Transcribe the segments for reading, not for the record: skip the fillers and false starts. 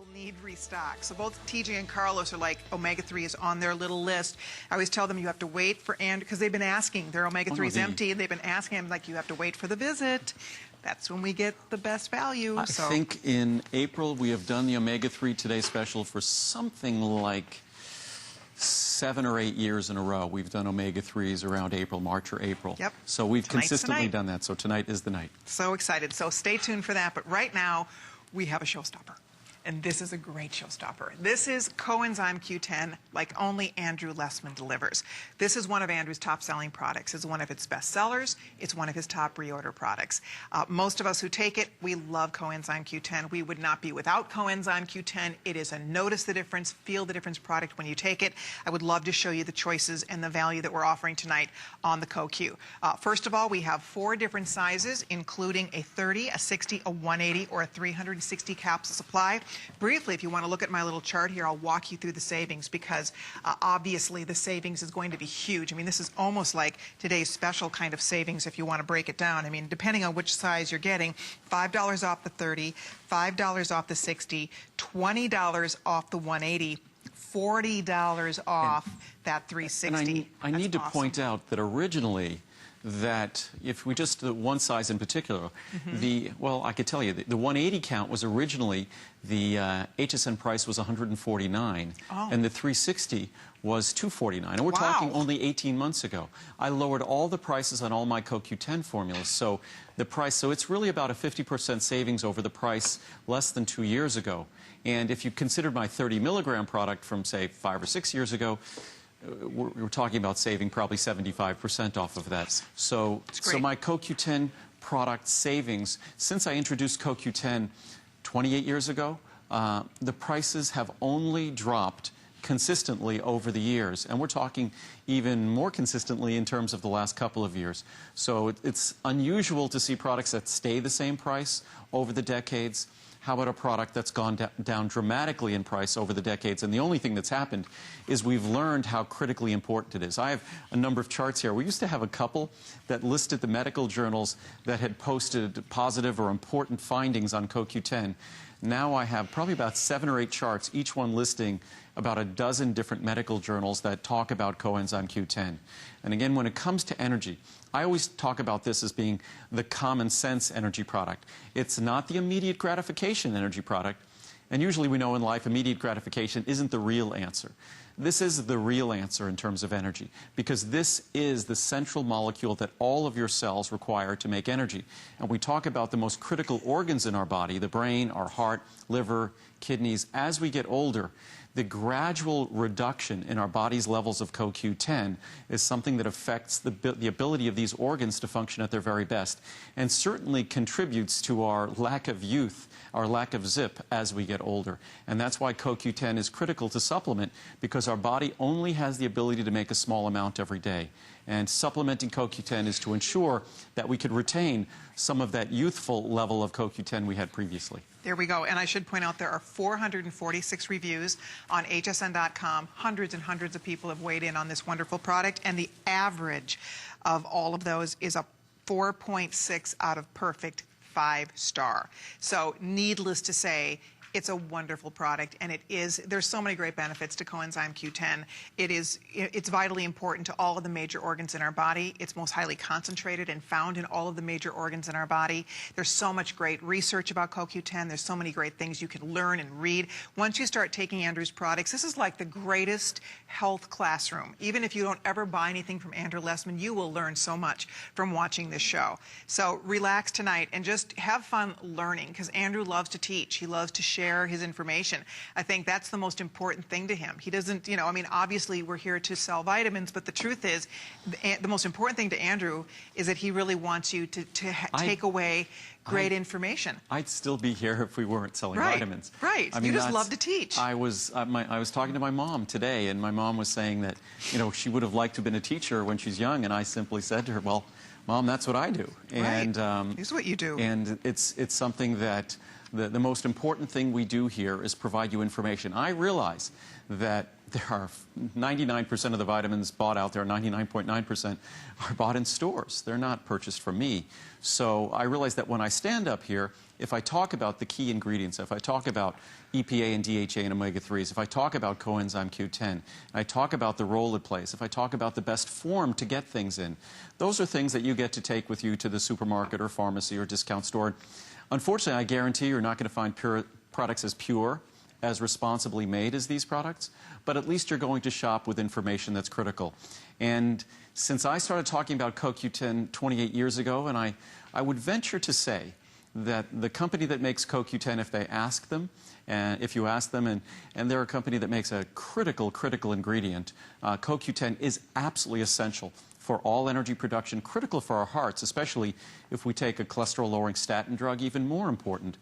people need restock. So both TJ and Carlos are like, omega-3 is on their little list. I always tell them you have to wait for Andrew, because they've been asking. Their omega-3 is empty, and they've been asking him, like, you have to wait for the visit. That's when we get the best value. I think in April we have done the omega-3 Today special for something like 7 or 8 years in a row. We've done omega-3s around April, March or April. Yep. So we've consistently done that. So tonight is the night. So excited. So stay tuned for that. But right now, we have a showstopper. And this is a great showstopper. This is CoEnzyme Q-10, like only Andrew Lessman delivers. This is one of Andrew's top-selling products. It's one of its best sellers. It's one of his top reorder products. Most of us who take it, we love CoEnzyme Q-10. We would not be without CoEnzyme Q-10. It is a notice the difference, feel the difference product when you take it. I would love to show you the choices and the value that we're offering tonight on the CoQ. First of all, we have 4 different sizes, including a 30, a 60, a 180, or a 360 capsule supply. Briefly, if you want to look at my little chart here, I'll walk you through the savings because obviously the savings is going to be huge. I mean, this is almost like today's special kind of savings if you want to break it down. I mean, depending on which size you're getting, $5 off the 30, $5 off the 60, $20 off the 180, $40 off that 360. And I need to point out that originally, that if we just, the one size in particular, well, I could tell you, the 180 count was originally, the HSN price was $149, and the 360 was $249. And we're talking only 18 months ago. I lowered all the prices on all my CoQ10 formulas, so the price, so it's really about a 50% savings over the price less than 2 years ago. And if you considered my 30 milligram product from, say, 5 or 6 years ago, we're talking about saving probably 75% off of that. So my CoQ10 product savings, since I introduced CoQ10 28 years ago, the prices have only dropped consistently over the years. And we're talking even more consistently in terms of the last couple of years. So it's unusual to see products that stay the same price over the decades. How about a product that's gone down dramatically in price over the decades? And the only thing that's happened is we've learned how critically important it is. I have a number of charts here. We used to have a couple that listed the medical journals that had posted positive or important findings on CoQ10. Now I have probably about 7 or 8 charts, each one listing about a dozen different medical journals that talk about CoEnzyme Q10. And again, when it comes to energy, I always talk about this as being the common sense energy product. It's not the immediate gratification energy product. And usually we know in life immediate gratification isn't the real answer. This is the real answer in terms of energy, because this is the central molecule that all of your cells require to make energy. And we talk about the most critical organs in our body, the brain, our heart, liver, kidneys. As we get older, the gradual reduction in our body's levels of CoQ10 is something that affects the ability of these organs to function at their very best, and certainly contributes to our lack of youth, our lack of zip as we get older. And that's why CoQ10 is critical to supplement, because our body only has the ability to make a small amount every day. And supplementing CoQ10 is to ensure that we could retain some of that youthful level of CoQ10 we had previously. There we go. And I should point out there are 446 reviews on hsn.com. Hundreds and hundreds of people have weighed in on this wonderful product. And the average of all of those is a 4.6 out of perfect 5-star. So needless to say, it's a wonderful product, and there's so many great benefits to CoEnzyme Q10. It's vitally important to all of the major organs in our body. It's most highly concentrated and found in all of the major organs in our body. There's so much great research about CoQ10. There's so many great things you can learn and read. Once you start taking Andrew's products, this is like the greatest health classroom. Even if you don't ever buy anything from Andrew Lessman, you will learn so much from watching this show. So relax tonight and just have fun learning, because Andrew loves to teach. He loves to share his information. I think that's the most important thing to him. He doesn't, you know, I mean, obviously we're here to sell vitamins, but the truth is, the most important thing to Andrew is that he really wants you to take away great information. I'd still be here if we weren't selling vitamins. Right. I mean, you just love to teach. I was talking to my mom today, and my mom was saying that, you know, she would have liked to have been a teacher when she's young, and I simply said to her, well, Mom, that's what I do. And It's what you do. And it's something that The most important thing we do here is provide you information. I realize that there are 99% of the vitamins bought out there, 99.9% are bought in stores. They're not purchased from me. So I realize that when I stand up here, if I talk about the key ingredients, if I talk about EPA and DHA and omega-3s, if I talk about coenzyme Q10, I talk about the role it plays, if I talk about the best form to get things in, those are things that you get to take with you to the supermarket or pharmacy or discount store. Unfortunately, I guarantee you're not going to find products as pure, as responsibly made as these products, but at least you're going to shop with information that's critical. And since I started talking about CoQ10 28 years ago, and I would venture to say that the company that makes CoQ10, if they ask them, if you ask them, and they're a company that makes a critical ingredient, CoQ10 is absolutely essential for all energy production, critical for our hearts, especially if we take a cholesterol-lowering statin drug, even more important.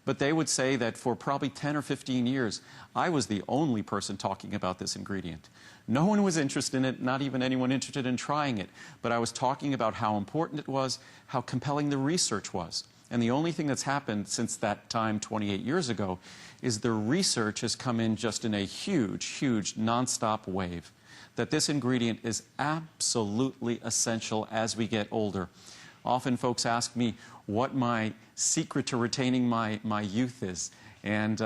But they would say that for probably 10 or 15 years, I was the only person talking about this ingredient. No one was interested in it, not even anyone interested in trying it. But I was talking about how important it was, how compelling the research was. And the only thing that's happened since that time, 28 years ago, is the research has come in just in a huge, nonstop wave. That this ingredient is absolutely essential as we get older. Often folks ask me what my secret to retaining my youth is. And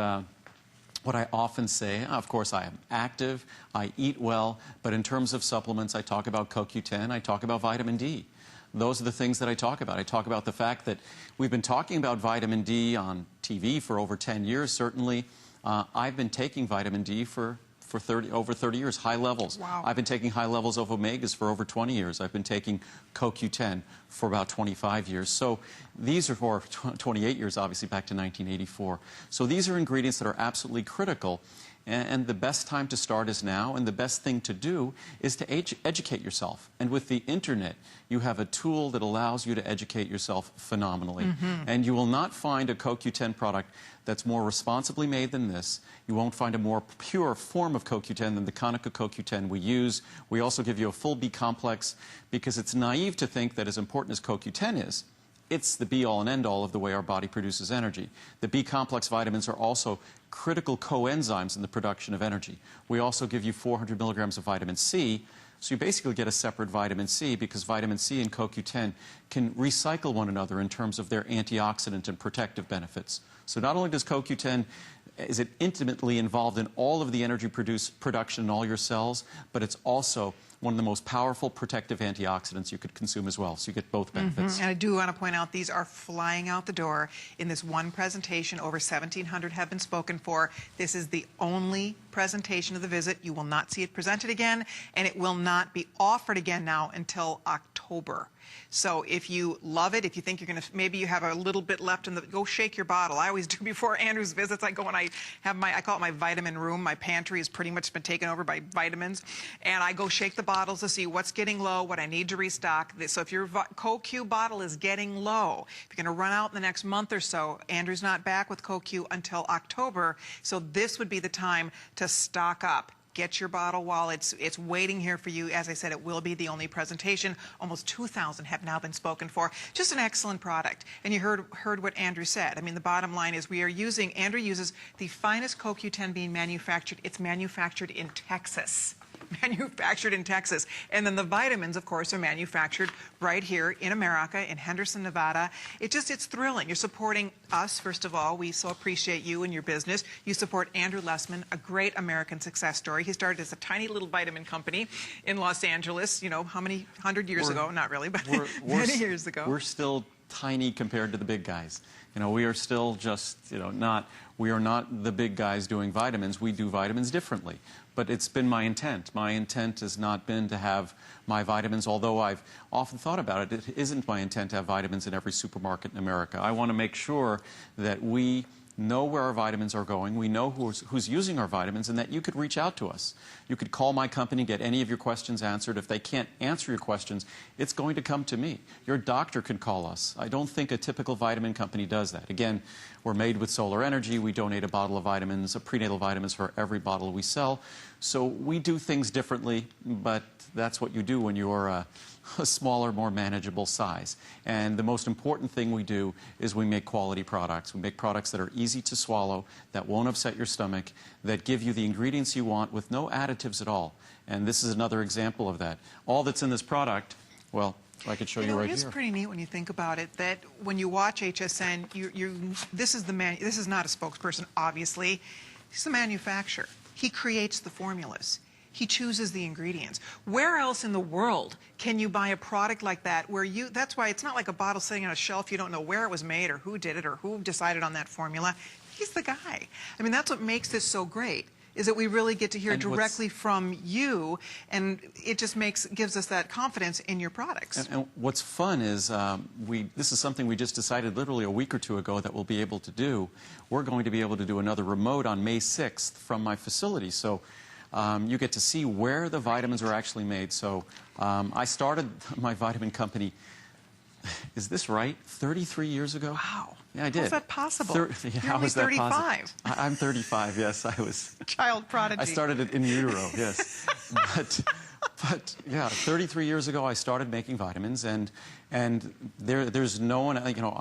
what I often say, of course, I am active, I eat well, but in terms of supplements, I talk about CoQ10, I talk about vitamin D. Those are the things that I talk about. I talk about the fact that we've been talking about vitamin D on TV for over 10 years, certainly. I've been taking vitamin D for over 30 years, high levels. Wow. I've been taking high levels of omegas for over 20 years. I've been taking CoQ10 for about 25 years. So these are for 28 years, obviously, back to 1984. So these are ingredients that are absolutely critical. And the best time to start is now, and the best thing to do is to educate yourself. And with the internet, you have a tool that allows you to educate yourself phenomenally. And you will not find a CoQ10 product that's more responsibly made than this. You won't find a more pure form of CoQ10 than the Konica CoQ10 we use. We also give you a full B complex because it's naive to think that as important as CoQ10 is, it's the be-all and end-all of the way our body produces energy. The B-complex vitamins are also critical coenzymes in the production of energy. We also give you 400 milligrams of vitamin C, so you basically get a separate vitamin C because vitamin C and CoQ10 can recycle one another in terms of their antioxidant and protective benefits. So not only does CoQ10, is it intimately involved in all of the energy production in all your cells, but it's also one of the most powerful protective antioxidants you could consume as well. So you get both benefits. And I do want to point out these are flying out the door in this one presentation. Over 1,700 have been spoken for. This is the only presentation of the visit. You will not see it presented again, and it will not be offered again now until October. So if you love it, if you think you're going to, maybe you have a little bit left in the, go shake your bottle. I always do before Andrew's visits. I go and I have my, I call it my vitamin room. My pantry has pretty much been taken over by vitamins. And I go shake the bottles to see what's getting low, what I need to restock. So if your CoQ bottle is getting low, if you're going to run out in the next month or so, Andrew's not back with CoQ until October. So this would be the time to stock up. Get your bottle while it's waiting here for you. As I said, it will be the only presentation. Almost 2,000 have now been spoken for. Just an excellent product. And you heard what Andrew said. I mean, the bottom line is we are using, Andrew uses the finest CoQ10 being manufactured. It's manufactured in Texas. Manufactured in Texas. And then the vitamins, of course, are manufactured right here in America, in Henderson, Nevada. It's thrilling. You're supporting us, first of all. We so appreciate you and your business. You support Andrew Lessman, a great American success story. He started as a tiny little vitamin company in Los Angeles, you know, how many 100 years ago? Not really, but many years ago. We're still tiny compared to the big guys. You know, we are still just, you know, we are not the big guys doing vitamins. We do vitamins differently. But it's been my intent. My intent has not been to have my vitamins, although I've often thought about it, it isn't my intent to have vitamins in every supermarket in America. I want to make sure that we know where our vitamins are going, we know who's using our vitamins, and that you could reach out to us. You could call my company, get any of your questions answered. If they can't answer your questions, it's going to come to me. Your doctor can call us. I don't think a typical vitamin company does that. Again, we're made with solar energy. We donate a bottle of vitamins, prenatal vitamins for every bottle we sell. So we do things differently, but that's what you do when you're a smaller, more manageable size. And the most important thing we do is we make quality products. We make products that are easy to swallow, that won't upset your stomach, that give you the ingredients you want with no additives at all. And this is another example of that. All that's in this product, well, I could show you right here. It is pretty neat when you think about it that when you watch HSN, this is not a spokesperson, obviously. He's the manufacturer. He creates the formulas. He chooses the ingredients. Where else in the world can you buy a product like that where that's why it's not like a bottle sitting on a shelf, you don't know where it was made or who did it or who decided on that formula. He's the guy. I mean, that's what makes this so great, is that we really get to hear directly from you, and it just gives us that confidence in your products. And what's fun is this is something we just decided literally a week or two ago that we'll be able to do. We're going to be able to do another remote on May 6th from my facility. So you get to see where the vitamins are actually made. So I started my vitamin company, is this right, 33 years ago? Wow. Yeah, I did. How is that possible? You're only 35. I'm 35, yes. I was... Child prodigy. I started it in utero, yes. But yeah, 33 years ago I started making vitamins, and there's no one, you know,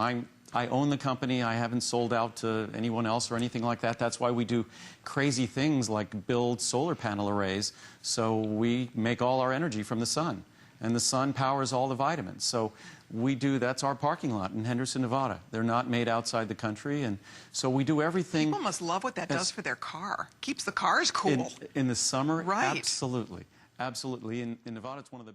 I own the company. I haven't sold out to anyone else or anything like that. That's why we do crazy things like build solar panel arrays. So we make all our energy from the sun, and the sun powers all the vitamins. So that's our parking lot in Henderson, Nevada. They're not made outside the country, and so we do everything. People must love what that does for their car. Keeps the cars cool. In the summer, right. Absolutely. Absolutely. In Nevada, it's one of the